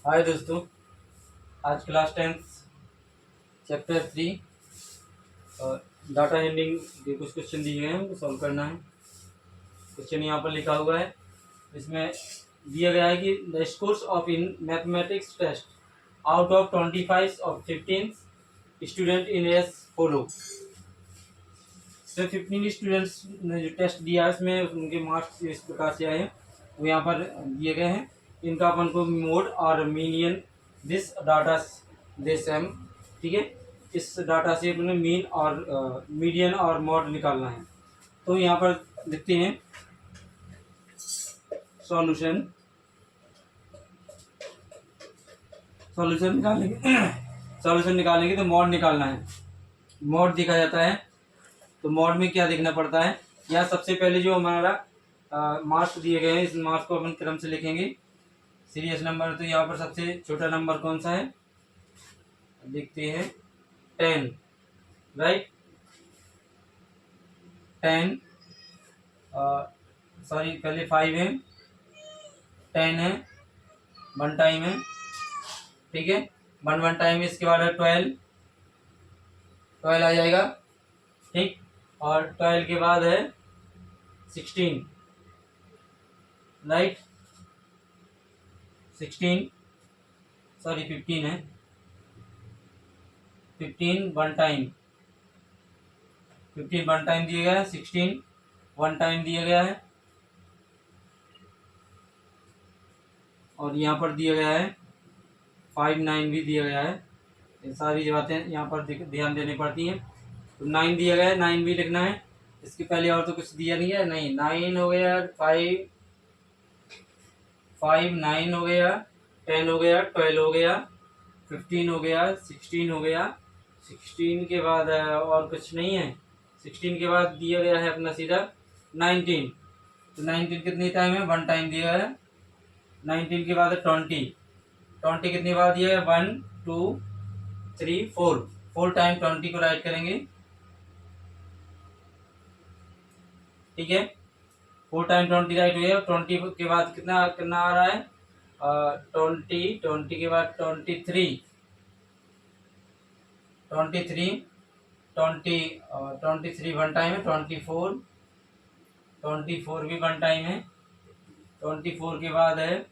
हाय दोस्तों, आज class 10 chapter 3 और डाटा हैंडलिंग के कुछ क्वेश्चन दिए गए हैं, उनको सॉल्व करना है। क्वेश्चन यहाँ पर लिखा हुआ है, इसमें दिया गया है कि the scores of in mathematics test out of 25 of 15 student in as follow. इसमें 15 स्टूडेंट्स ने जो टेस्ट दिया है इसमें उनके मार्क्स इस प्रकार से आए हैं, वो यहाँ पर दिए गए हैं। इनका अपन को मोड और मीनियन दिस डाटा दिस एम, ठीक है। इस डाटा से अपने मीन और मीडियन और मोड निकालना है। तो यहाँ पर देखते हैं सॉल्यूशन सॉल्यूशन निकालेंगे सॉल्यूशन निकालेंगे तो मोड निकालना है। मोड देखा जाता है तो मोड में क्या देखना पड़ता है। यहाँ सबसे पहले जो हमारा मार्क्स दिए गए हैं, इस मार्क्स को अपन क्रम से लिखेंगे सीरियस नंबर। तो यहाँ पर सबसे छोटा नंबर कौन सा है, देखते हैं 10, राइट। 10 सॉरी पहले 5 है, 10 है, 1 टाइम है, ठीक है। 1 टाइम, इसके बाद है 12 आ जाएगा, ठीक। और 12 के बाद है 16, राइट। 16 सॉरी 15 है, 15 1 टाइम, 15 1 टाइम दिया गया है, 16 1 टाइम दिया गया है। और यहाँ पर दिया गया है 5 9 भी दिया गया है। ये सारी बातें यहाँ पर ध्यान देनी पड़ती हैं। तो 9 दिया गया है, 9 भी लिखना है। इसके पहले और तो कुछ दिया नहीं है, नहीं 9 हो गया, 5 9 हो गया, 10 हो गया, 12 हो गया, 15 हो गया, 16 हो गया। 16 के बाद और कुछ नहीं है। 16 के बाद दिया गया है अपना सीधा 19। तो 19 कितनी टाइम है, 1 टाइम दिया है। 19 के बाद है 20। 20 कितनी बार दिया है, 1 2 3 4 टाइम 20 को राइट करेंगे, ठीक है। 4 टाइम 20 राइट हुआ। 20 के बाद कितना कितना आ रहा है, 20 के बाद 23 23 23 1 टाइम है। 24 भी 1 टाइम है। 24 के बाद है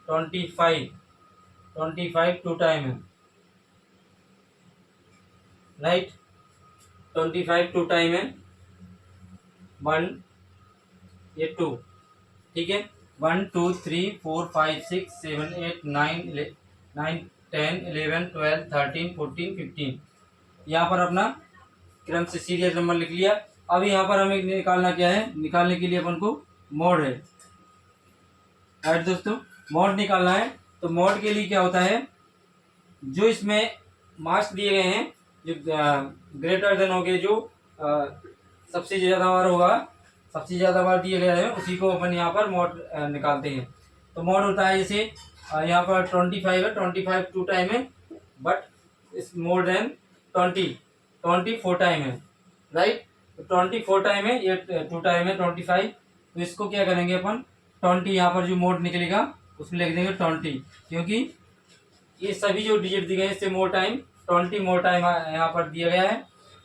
25 2 टाइम है, राइट। 25 2 टाइम है, 1 ये 2, ठीक है। 1 2 3 4 5 6 7 8 9 10 11 12 13 14 15। यहाँ पर अपना क्रम से सीरियल नंबर लिख लिया। अब यहाँ पर हमें निकालना क्या है, निकालने के लिए अपन को मोड है, राइट दोस्तों। मोड निकालना है। तो मोड के लिए क्या होता है, जो इसमें मार्क्स दिए गए हैं, जो ग्रेटर देन हो गए, जो सबसे ज़्यादा बार होगा, सबसे ज़्यादा बार दिया गया है, उसी को अपन यहाँ पर मोड निकालते हैं। तो मोड होता है जैसे यहाँ पर 25 है, 25 2 टाइम है, बट इस मोर देन 24 टाइम है, राइट। तो 24 टाइम है, ये 2 टाइम है 25। तो इसको क्या करेंगे अपन, 20 यहाँ पर जो मोड निकलेगा उसमें लिख देंगे 20, क्योंकि ये सभी जो डिजिट दिए गए हैं इससे मोर टाइम 20 मोर टाइम यहाँ पर दिया गया है।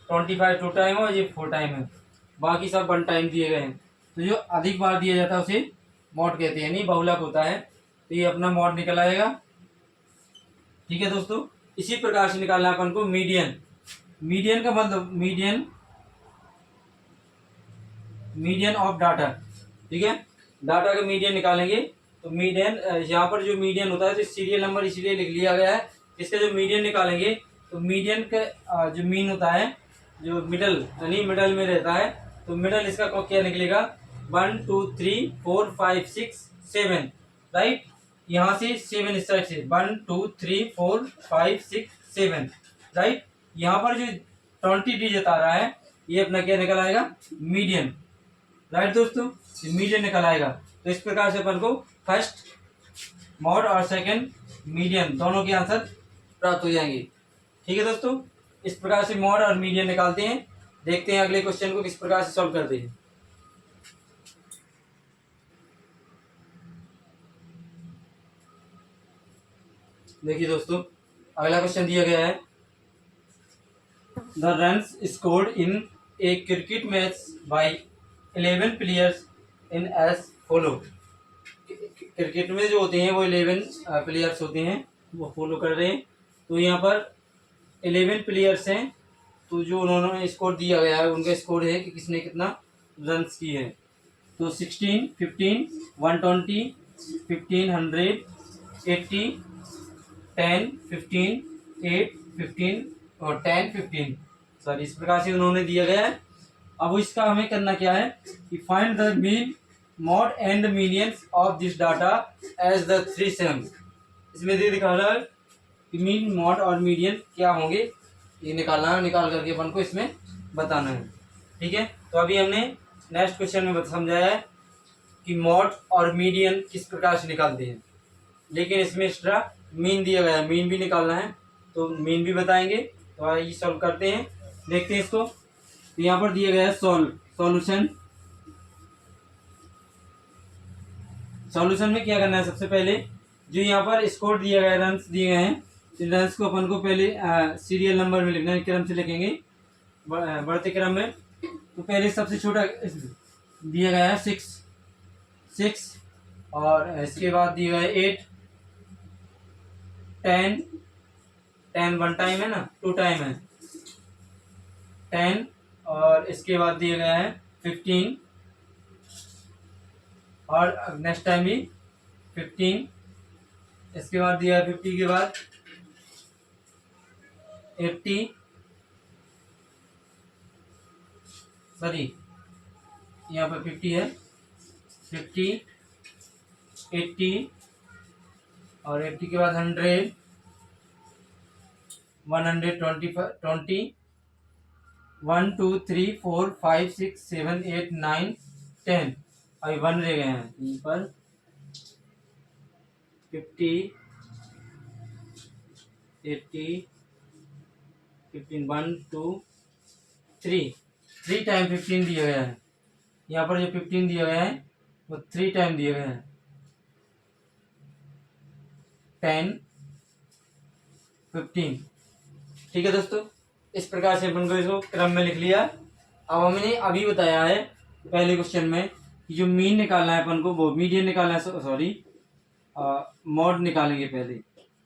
25 2 टाइम है और ये 4 टाइम है, बाकी सब 1 टाइम दिए गए हैं। तो जो अधिक बार दिया जाता है उसे मोड कहते हैं, नहीं बहुलक होता है। तो ये अपना मोड निकल आएगा, ठीक है दोस्तों। इसी प्रकार से निकालना अपन को मीडियन। मीडियन का मतलब मीडियन ऑफ डाटा, ठीक है। डाटा का मीडियन निकालेंगे। तो मीडियन यहाँ पर जो मीडियन होता है, तो सीरियल नंबर इसलिए लिख लिया गया है। इसका जो मीडियन निकालेंगे तो मीडियन का जो मीन होता है, जो मिडल यानी मिडल में रहता है, तो मिडल इसका क्या निकलेगा, 1 2 3 4 5 6 7, राइट। यहाँ से 7 इस साइड से 1 2 3 4 5 6 7, राइट। यहाँ पर जो 20 डिजिट आ रहा है, ये अपना क्या निकल आएगा, मीडियन, राइट दोस्तों। मीडियन निकल आएगा। तो इस प्रकार से अपन को फर्स्ट मॉड और सेकंड मीडियन दोनों के आंसर प्राप्त हो जाएंगे, ठीक है दोस्तों। इस प्रकार से मॉड और मीडियन निकालते हैं। देखते हैं अगले क्वेश्चन को किस प्रकार से सॉल्व करते हैं। देखिए दोस्तों, अगला क्वेश्चन दिया गया है, the runs scored in a cricket match by 11 players in as follow. Cricket में जो होते हैं वो 11 प्लेयर्स होते हैं, वो फॉलो कर रहे हैं। तो यहाँ पर 11 प्लेयर्स हैं, तो जो उन्होंने स्कोर दिया गया है उनका स्कोर है कि किसने कितना रन्स किए हैं। तो 16, 15, 120, 1500, 80, 10, 15, 8, 15 और 10, 15, सॉरी, इस प्रकार से उन्होंने दिया गया है। अब इसका हमें करना क्या है कि find the mean, mode and medians of this data as the three sums. इसमें दे दिखा रहा है कि मीन, मॉड और मीडियन क्या होंगे, ये निकालना है, निकाल करके अपन को इसमें बताना है। ठीक है, तो अभी हमने नेक्स्ट क्वेश्चन में समझाया है कि मॉड और मीडियन किस प्रकार से निकालते हैं, लेकिन इसमें एक्स्ट्रा मीन दिया गया है, मीन भी निकालना है, तो मीन भी बताएंगे। तो आइए सॉल्व करते हैं, देखते हैं इसको। तो यहाँ पर दिया गया है सॉल्यूशन। सॉल्यूशन में क्या करना है, सबसे पहले जो यहाँ पर स्कोर दिया गया है, रन्स दिए गए हैं, इन रन्स को अपन को पहले सीरियल नंबर में लिखना है, क्रम से लिखेंगे, बढ़ते क्रम में। तो पहले सबसे छोटा दिया गया है 6, और इसके बाद दिया गया है 8, 10 वन टाइम है ना, 2 टाइम है 10, और इसके बाद दिया गया है 15, और नेक्स्ट टाइम भी 15, इसके बाद दिया है 50 के बाद 80, सॉरी यहाँ पर 50 है, 50, 80, और 80 के बाद 100, 120, 1 2 3 4 5 6 7 8 9 10, अभी 1 रह गए हैं यहीं पर। 50, 80, 15, 1 2 3 टाइम 15 दिया गया है। यहाँ पर जो 15 दिया गया है वो 3 टाइम दिया गया है, 10, 15। ठीक है दोस्तों, इस प्रकार से अपन को इसको क्रम में लिख लिया। अब हमने अभी बताया है पहले क्वेश्चन में कि जो मीन निकालना है अपन को, वो मीडियन निकालना है, सॉरी मॉड निकालेंगे पहले।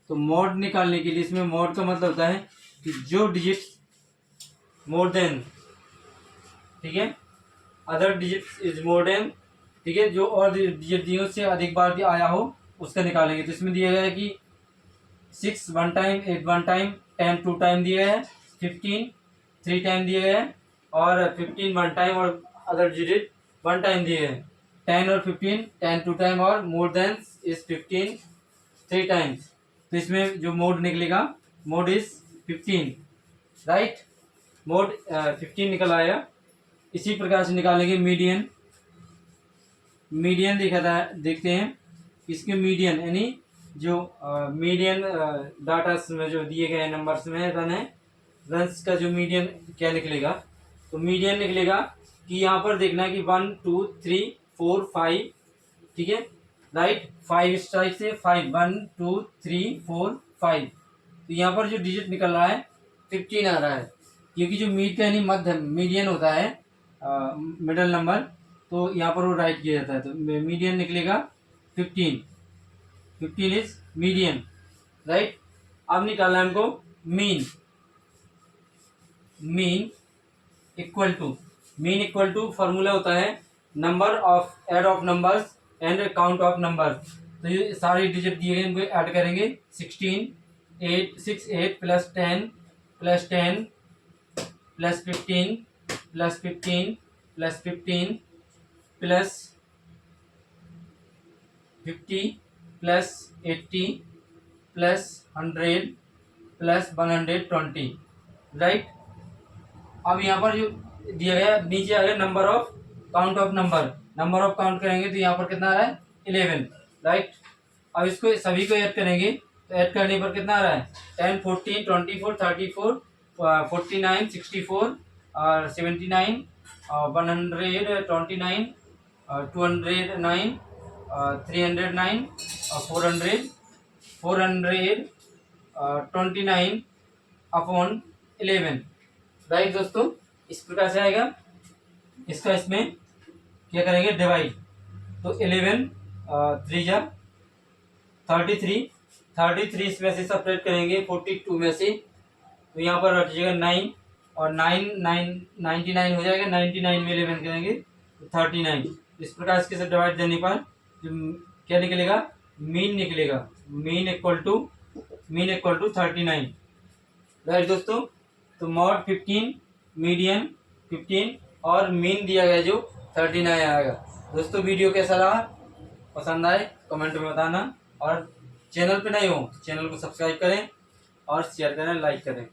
तो मॉड निकालने के लिए, इसमें मॉड का मतलब होता है कि जो डिजिट मोर देन, ठीक है, other digit is more than, ठीक है, जो और डिजिट दिए उससे अधिक बार आया हो उसका निकालेंगे। तो इसमें दिया गया है कि 6 1 टाइम, 8 1 टाइम, 10 2 टाइम दिया है, 15 3 टाइम दिया है, और 15 1 टाइम, और अदर डिजिट 1 टाइम दिए है। 10 और 15, 10 2 टाइम, और मोर देन इज 15 3 टाइम्स। तो इसमें जो मोड निकलेगा, मोड इज 15, राइट, मोड 15 निकल आया। इसी प्रकार से निकालेंगे मीडियन। मीडियन देखते हैं, इसके मीडियन यानी जो मीडियन डाटा में जो दिए गए नंबर्स में रन है, रन्स का जो मीडियन क्या निकलेगा, तो मीडियन निकलेगा कि यहाँ पर देखना है कि 1 2 3 4 5, ठीक है, राइट, 5 स्ट्राइक से 5, 1 2 3 4 5। तो यहाँ पर जो डिजिट निकल रहा है 15 आ रहा है, क्योंकि जो मीड का यानी मध्य मीडियन होता है, मिडल नंबर, तो यहाँ पर वो राइट किया जाता है। तो मीडियन निकलेगा 15, 15 इज मीडियन, राइट। अब निकालना है हमको mean. Mean equal to formula होता है number of add of numbers and count of numbers. तो ये सारे डिजिट दिए गए, इनको ऐड करेंगे। 16 8 6 8 plus 10 plus 10 plus 15 plus 15 plus 15 plus 50 plus 80 plus 100 plus 120, right. अब यहाँ पर जो दिया गया नीचे आ गया number of count of number of count करेंगे तो यहाँ पर कितना आ रहा है 11, राइट। अब इसको सभी को ऐड करेंगे तो ऐड करने पर कितना आ रहा है 10 14 24 34 49 64 और 79 और 129 और 209 और 309 और 400 29/11, राइट दोस्तों। इस प्रकार से आएगा। इसका इसमें क्या करेंगे, डिवाइड। तो 11 3 जा 33, 33 इसमें से सेपरेट करेंगे 42 में से, तो यहाँ पर रख जाएगा 9, और 99 हो जाएगा। 99 में 11 करेंगे तो 39। इस प्रकार इसके साथ डिवाइड देने पर जो क्या निकलेगा, मीन निकलेगा। मीन इक्वल टू 39, राइट दोस्तों। तो मॉड 15, मीडियन 15 और मीन दिया गया जो 39 आएगा। दोस्तों वीडियो कैसा रहा, पसंद आए कमेंट में बताना, और चैनल पे नए हो चैनल को सब्सक्राइब करें और शेयर करें, लाइक करें।